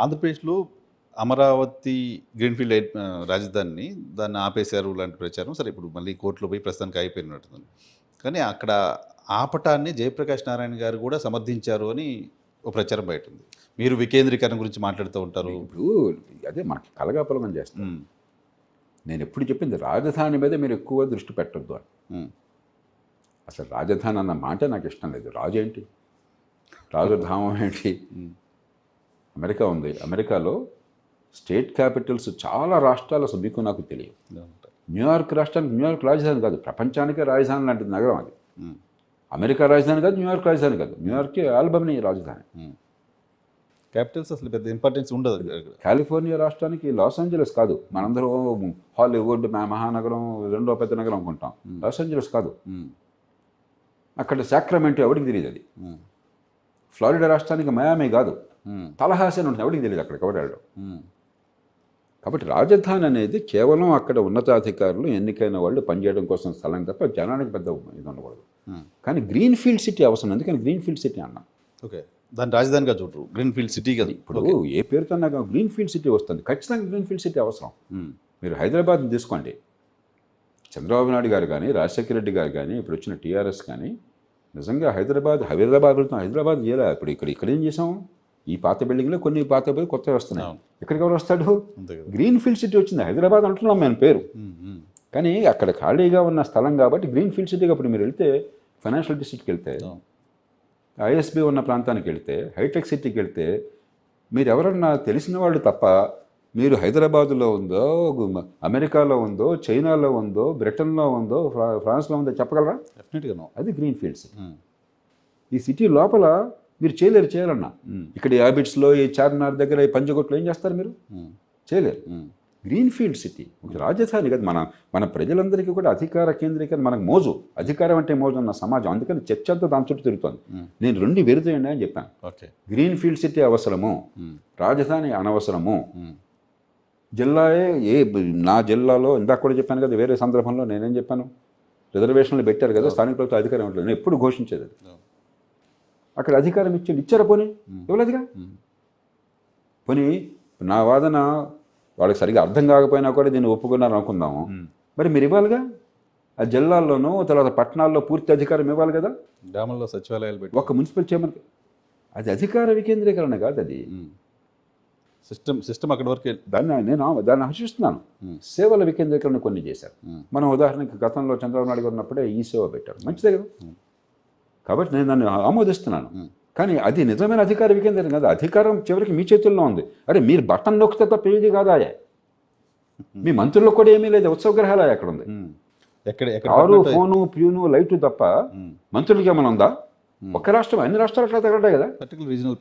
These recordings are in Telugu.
ఆంధ్రప్రదేశ్‌లో అమరావతి గ్రీన్‌ఫీల్డ్ రాజధానిని దాన్ని ఆపేశారు లాంటి ప్రచారం. సరే ఇప్పుడు మళ్ళీ కోర్ట్‌లో పోయి ప్రస్తుతానికి ఆగిపోయినట్టుంది. కానీ అక్కడ ఆపటాన్ని జయప్రకాష్ నారాయణ గారు కూడా సమర్థించారు అని ఒక ప్రచారం బయటుంది. మీరు వికేంద్రీకరణ గురించి మాట్లాడుతూ ఉంటారు. ఇప్పుడు అదే మాట కలగాపులగం చేస్తాను. హ్మ్. నేను ఎప్పుడు చెప్పింది రాజధాని మీద మీరు ఎక్కువ దృష్టి పెట్టొద్దు అని. హ్మ్. అసలు రాజధాని అన్న మాట నాకు ఇష్టం లేదు. రాజు ఏంటి? రాజధామం ఏంటి? హ్మ్. అమెరికా ఉంది. అమెరికాలో స్టేట్ క్యాపిటల్స్ చాలా రాష్ట్రాలు అసలు మీకు నాకు తెలియదు. న్యూయార్క్ రాష్ట్రానికి న్యూయార్క్ రాజధాని కాదు, ప్రపంచానికే రాజధాని లాంటి నగరం అది. హ్మ్. అమెరికా రాజధాని కాదు, న్యూయార్క్ రాజధాని కాదు, న్యూయార్కే ఆల్బనీ రాజధాని. హ్మ్. క్యాపిటల్స్ అసలు పెద్ద ఇంపార్టెన్స్ ఉండదు అక్కడ. కాలిఫోర్నియా రాష్ట్రానికి లాస్ ఏంజలస్ కాదు. మనందరం హాలీవుడ్ మహానగరం రెండో పెద్ద నగరం అనుకుంటాం. లాస్ ఏంజలస్ కాదు. హ్మ్. అక్కడ సాక్రమెంటో ఎవరికి తెలియదు అది. హ్మ్. ఫ్లారిడా రాష్ట్రానికి మయామి కాదు, హ్మ్. తలహాసి అని ఉంటుంది, ఎవరికి తెలియదు అక్కడికి ఎవరు వెళ్ళడం. హ్మ్. కాబట్టి రాజధాని అనేది కేవలం అక్కడ ఉన్నతాధికారులు ఎన్నికైన వాళ్ళు పనిచేయడం కోసం స్థలం తప్ప జనానికి పెద్ద ఇది ఉండకూడదు. హ్మ్. కానీ గ్రీన్ ఫీల్డ్ సిటీ అవసరం, ఎందుకని గ్రీన్ ఫీల్డ్ సిటీ అన్నాం. ఓకే. దాన్ని రాజధానిగా చూడరు. గ్రీన్‌ఫీల్డ్ సిటీ కదా. ఇప్పుడు ఏ పేరుతో నాకు గ్రీన్ ఫీల్డ్ సిటీ వస్తుంది, ఖచ్చితంగా గ్రీన్ ఫీల్డ్ సిటీ అవసరం. హ్మ్. మీరు హైదరాబాద్ని తీసుకోండి, చంద్రబాబు నాయుడు గారు కానీ రాజశేఖర రెడ్డి గారు కానీ ఇప్పుడు వచ్చిన టీఆర్ఎస్ కానీ నిజంగా హైదరాబాద్ హైదరాబాద్ చేయలే. ఇప్పుడు ఇక్కడ ఏం చేసాం, ఈ పాత బిల్డింగ్లో కొన్ని పాత బిల్డింగ్ కొత్తవి వస్తున్నాయి. అవును. ఎక్కడికి ఎవరు వస్తాడు? అంతే కదా. గ్రీన్ ఫీల్డ్ సిటీ వచ్చింది, హైదరాబాద్ అంటున్నాం మేము పేరు. హ్మ్. హ్మ్. కానీ అక్కడ ఖాళీగా ఉన్న స్థలం కాబట్టి గ్రీన్ ఫీల్డ్ సిటీకి అప్పుడు మీరు వెళ్తే ఫైనాన్షియల్ డిస్ట్రిక్ట్కి వెళ్తే, అవును. ఐఎస్బి ఉన్న ప్రాంతానికి వెళ్తే, హైటెక్ సిటీకి వెళ్తే మీరు ఎవరన్నా తెలిసిన వాళ్ళు తప్ప మీరు హైదరాబాదులో ఉందో, అమెరికాలో ఉందో, చైనాలో ఉందో, బ్రిటన్లో ఉందో, ఫ్రాన్స్లో ఉందో చెప్పగలరా? డెఫినెట్‌గా నో. అది గ్రీన్ ఫీల్డ్ సిటీ. హ్మ్. ఈ సిటీ లోపల మీరు చేయాలన్నా ఇక్కడ ఈ హ్యాబిట్స్లో ఈ చార్మినార్ దగ్గర ఈ పంజగుట్లో ఏం చేస్తారు మీరు? హ్మ్. చేయలేరు. హ్మ్. గ్రీన్ ఫీల్డ్ సిటీ ఒక రాజధాని కదా. మన ప్రజలందరికీ కూడా అధికార కేంద్రీకరణ, మనకు మోజు, అధికారం అంటే మోజు ఉన్న సమాజం. అందుకని చర్చ అంతా దాని చుట్టూ తిరుగుతుంది. నేను రెండు వేరుచేయండి అని చెప్పాను. ఓకే. గ్రీన్ ఫీల్డ్ సిటీ అవసరము, రాజధాని అనవసరము. హ్మ్. జిల్లాయే నా జిల్లాలో ఇందాక కూడా చెప్పాను కదా, వేరే సందర్భంలో నేనేం చెప్పాను, రిజర్వేషన్లు పెట్టారు కదా, స్థానిక ప్రభుత్వ అధికారం ఉంటుంది, నేను ఎప్పుడు ఘోషించేది అది. అక్కడ అధికారం ఇచ్చారా? పోనీ ఇవ్వలేదుగా. పోనీ నా వాదన వాళ్ళకి సరిగ్గా అర్థం కాకపోయినా కూడా దీన్ని ఒప్పుకున్నారు అనుకుందాము, మరి మీరు ఇవ్వాలిగా. ఆ జిల్లాల్లోనూ తర్వాత పట్టణాల్లో పూర్తి అధికారం ఇవ్వాలి కదా. గ్రామంలో సచివాలయాలు పెట్టి ఒక మున్సిపల్ చైర్మన్, అది అధికార వికేంద్రీకరణ కాదు. అది సిస్టమ్ అక్కడి వరకు దాన్ని హర్షిస్తున్నాను. సేవల వికేంద్రీకరణ కొన్ని చేశారు. మనం ఉదాహరణకి గతంలో చంద్రబాబు నాయుడు గారు ఉన్నప్పుడే ఈ సేవ పెట్టారు, మంచిదే కదా. కాబట్టి నేను దాన్ని ఆమోదిస్తున్నాను. కానీ అది నిజమైన అధికార వికేంద్రీకరణ కాదు. అధికారం చివరికి మీ చేతుల్లో ఉంది. అరే మీరు బటన్ నొక్కితే తప్ప ఏది కాదాయే. మీ మంత్రులకు కూడా ఏమీ లేదు, ఉత్సవ గ్రహాలయ అక్కడ ఉంది. కారు, ఫోను, ప్యూను, లైటు తప్ప మంత్రులకి ఏమైనా ఉందా? ఒక్క రాష్ట్రం, అన్ని రాష్ట్రాలు అట్లా తగ్గట్టే కదా. పర్టికులర్ రీజనల్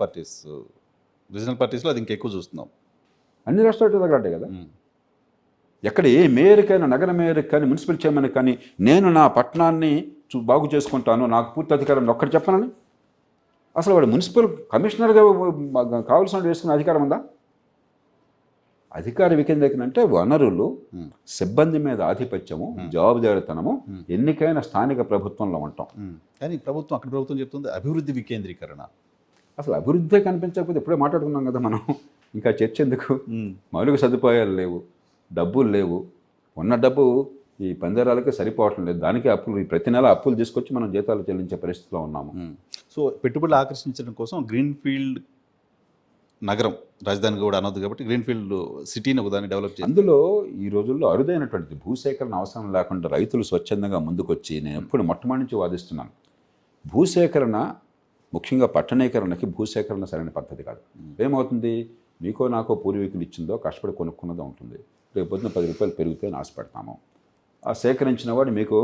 పార్టీస్లో అది ఇంకెక్కువ చూస్తున్నాం. అన్ని రాష్ట్రాలు తగ్గట్టే కదా. ఎక్కడ ఏ మేయర్కైనా, నగర మేయర్కి కానీ, మున్సిపల్ చైర్మన్కి కానీ నేను నా పట్టణాన్ని బాగు చేసుకుంటాను, నాకు పూర్తి అధికారం ఒక్కటి చెప్పనని అసలు వాడు మున్సిపల్ కమిషనర్గా కావాల్సిన వేసుకునే అధికారం ఉందా? అధికార వికేంద్రీకరణ అంటే వనరులు, సిబ్బంది మీద ఆధిపత్యము, జవాబుదారీతనము, ఎన్నికైన స్థానిక ప్రభుత్వంలో ఉంటాం. కానీ అక్కడ ప్రభుత్వం చెప్తుంది అభివృద్ధి వికేంద్రీకరణ. అసలు అభివృద్ధి కనిపించకపోతే ఇప్పుడే మాట్లాడుకున్నాం కదా మనం, ఇంకా చర్చ ఎందుకు? మౌలిక సదుపాయాలు లేవు, డబ్బులు లేవు, ఉన్న డబ్బు ఈ పందేరాలకే సరిపోవటం లేదు, దానికి అప్పులు, ప్రతి నెల అప్పులు తీసుకొచ్చి మనం జీతాలు చెల్లించే పరిస్థితిలో ఉన్నాము. సో పెట్టుబడులు ఆకర్షించడం కోసం గ్రీన్ఫీల్డ్ నగరం రాజధాని కూడా అనవద్దు కాబట్టి గ్రీన్ఫీల్డ్ సిటీని ఒకదాన్ని డెవలప్ చేసి, అందులో ఈ రోజుల్లో అరుదైనటువంటిది భూసేకరణ అవసరం లేకుండా రైతులు స్వచ్ఛందంగా ముందుకొచ్చి, నేను ఎప్పుడు మొట్టమొదటి నుంచి వాదిస్తున్నాను, భూసేకరణ ముఖ్యంగా పట్టణీకరణకి భూసేకరణ సరైన పద్ధతి కాదు. ఏమవుతుంది, మీకో నాకో పూర్వీకులు ఇచ్చిందో కష్టపడి కొనుక్కున్నదో ఉంటుంది, రేపు పొద్దున 10 రూపాయలు పెరిగితే ఆశపడతాము. ఆ సేకరించిన వాడు మీకు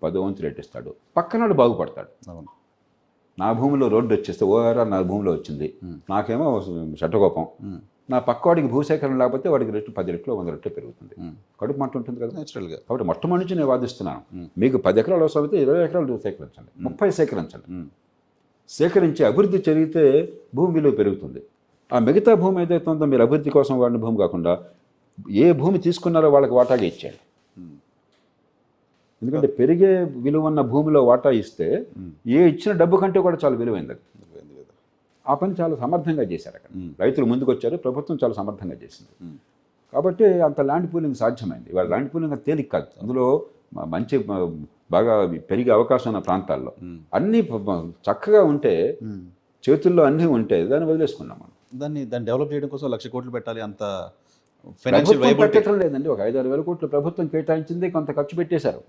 10 వంతు రేట్ ఇస్తాడు, పక్కనాడు బాగుపడతాడు. అవును. నా భూమిలో రోడ్డు వచ్చేస్తే ఓఆర్ఆర్ నా భూమిలో వచ్చింది, నాకేమో షట్టకోపం, నా పక్కవాడికి భూసేకరణ లేకపోతే వాడికి రేటు 10 రెట్లు 100 రెట్లు పెరుగుతుంది, కడుపు మంట ఉంటుంది కదా నేచురల్గా. కాబట్టి మొట్టమొదటి నుంచి నేను వాదిస్తున్నాను, మీకు 10 ఎకరాలు అవసరమైతే 20 ఎకరాలు సేకరించండి, 30 సేకరించండి. సేకరించి అభివృద్ధి జరిగితే భూమి విలువ పెరుగుతుంది. ఆ మిగతా భూమి ఏదైతే ఉందో మీరు అభివృద్ధి కోసం వాడిన భూమి కాకుండా ఏ భూమి తీసుకున్నారో వాళ్ళకి వాటాగా ఇచ్చేయండి. ఎందుకంటే పెరిగే విలువ ఉన్న భూమిలో వాటా ఇస్తే ఏ ఇచ్చిన డబ్బు కంటే కూడా చాలా విలువైంది అది. ఆ పని చాలా సమర్థంగా చేశారు అక్కడ. మ్మ్. రైతులు ముందుకు వచ్చారు, ప్రభుత్వం చాలా సమర్థంగా చేసింది. మ్మ్. కాబట్టి అంత ల్యాండ్ పూలింగ్ సాధ్యమైంది. ఇవాళ ల్యాండ్ పూలింగ్ అంత తేలిక కాదు. అందులో మంచి బాగా పెరిగే అవకాశం ఉన్న ప్రాంతాల్లో అన్నీ చక్కగా ఉంటే, చేతుల్లో అన్నీ ఉంటే దాన్ని వదిలేసుకున్నాం మనం. దాన్ని డెవలప్ చేయడం కోసం 1,00,000 కోట్లు పెట్టాలి, అంత ఫైనాన్షియల్ ప్రభుత్వం వైబిలిటీ. పెట్టడం లేదండి. ఒక 5-6 వేల కోట్లు ప్రభుత్వం కేటాయించింది, కొంత ఖర్చు పెట్టేశారు.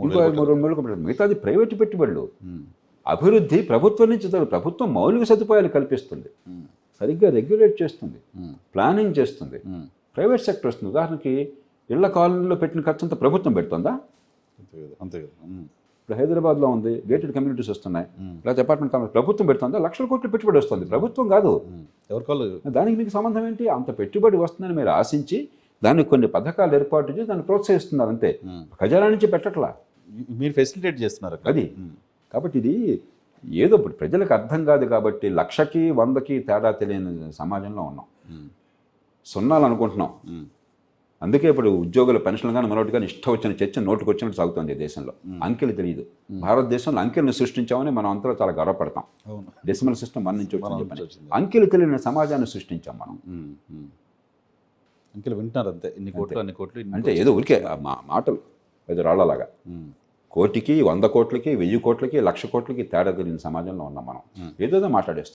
ఇంకో 2 పెట్టారు. మిగతాది ప్రైవేటు పెట్టుబడులు. అభివృద్ధి ప్రభుత్వం నుంచి ప్రభుత్వం మౌలిక సదుపాయాలు కల్పిస్తుంది, సరిగ్గా రెగ్యులేట్ చేస్తుంది, ప్లానింగ్ చేస్తుంది. ప్రైవేట్ సెక్టర్ వస్తుంది. ఉదాహరణకి ఇళ్ల కాలనీలో పెట్టిన ఖర్చు అంతా ప్రభుత్వం పెడుతుందా? అంతే కదా. ఇప్పుడు హైదరాబాద్లో ఉంది, గేటెడ్ కమ్యూనిటీస్ వస్తున్నాయి, లేకపోతే అపార్ట్మెంట్ కాలనీ ప్రభుత్వం పెడుతుందా? లక్షల కోట్లు పెట్టుబడి వస్తుంది, ప్రభుత్వం కాదు. ఎవరికాళ్ళు దానికి మీకు సంబంధం ఏంటి? అంత పెట్టుబడి వస్తుందని మీరు ఆశించి దానికి కొన్ని పథకాలు ఏర్పాటు చేసి దాన్ని ప్రోత్సహిస్తున్నారు అంతే, ఖజానా నుంచి పెట్టట్లా. మీరు ఫెసిలిటేట్ చేస్తున్నారు అక్కడ. అది కాబట్టి ఇది ఏదో ఇప్పుడు ప్రజలకు అర్థం కాదు కాబట్టి 1,00,000కి 100కి తేడా తెలియని సమాజంలో ఉన్నాం, సున్నాలు అనుకుంటున్నాం. అందుకే ఇప్పుడు ఉద్యోగుల పెన్షన్లు కానీ మరొకటి కానీ ఇష్టం వచ్చిన చర్చ నోటుకు వచ్చినట్టు సాగుతుంది దేశంలో. అంకెలు తెలియదు. భారతదేశంలో అంకెలను సృష్టించామని మనం అంతా చాలా గర్వపడతాం. డెసిమల్ సిస్టమ్ మన నుంచి వచ్చింది. అంకెలు తెలియని సమాజాన్ని సృష్టించాం మనం. అంకెలు వింటున్నారు అంతే, ఇన్ని కోట్లు అన్ని కోట్లు అంటే ఏదో ఊరికే మాటలు ఏదో రాళ్ళలాగా. కోటికి 100 కోట్లకి 1000 కోట్లకి 1,00,000 కోట్లకి తేడా తెలియని సమాజంలో ఉన్నాం మనం. ఏదేదో మాట్లాడేస్తాం.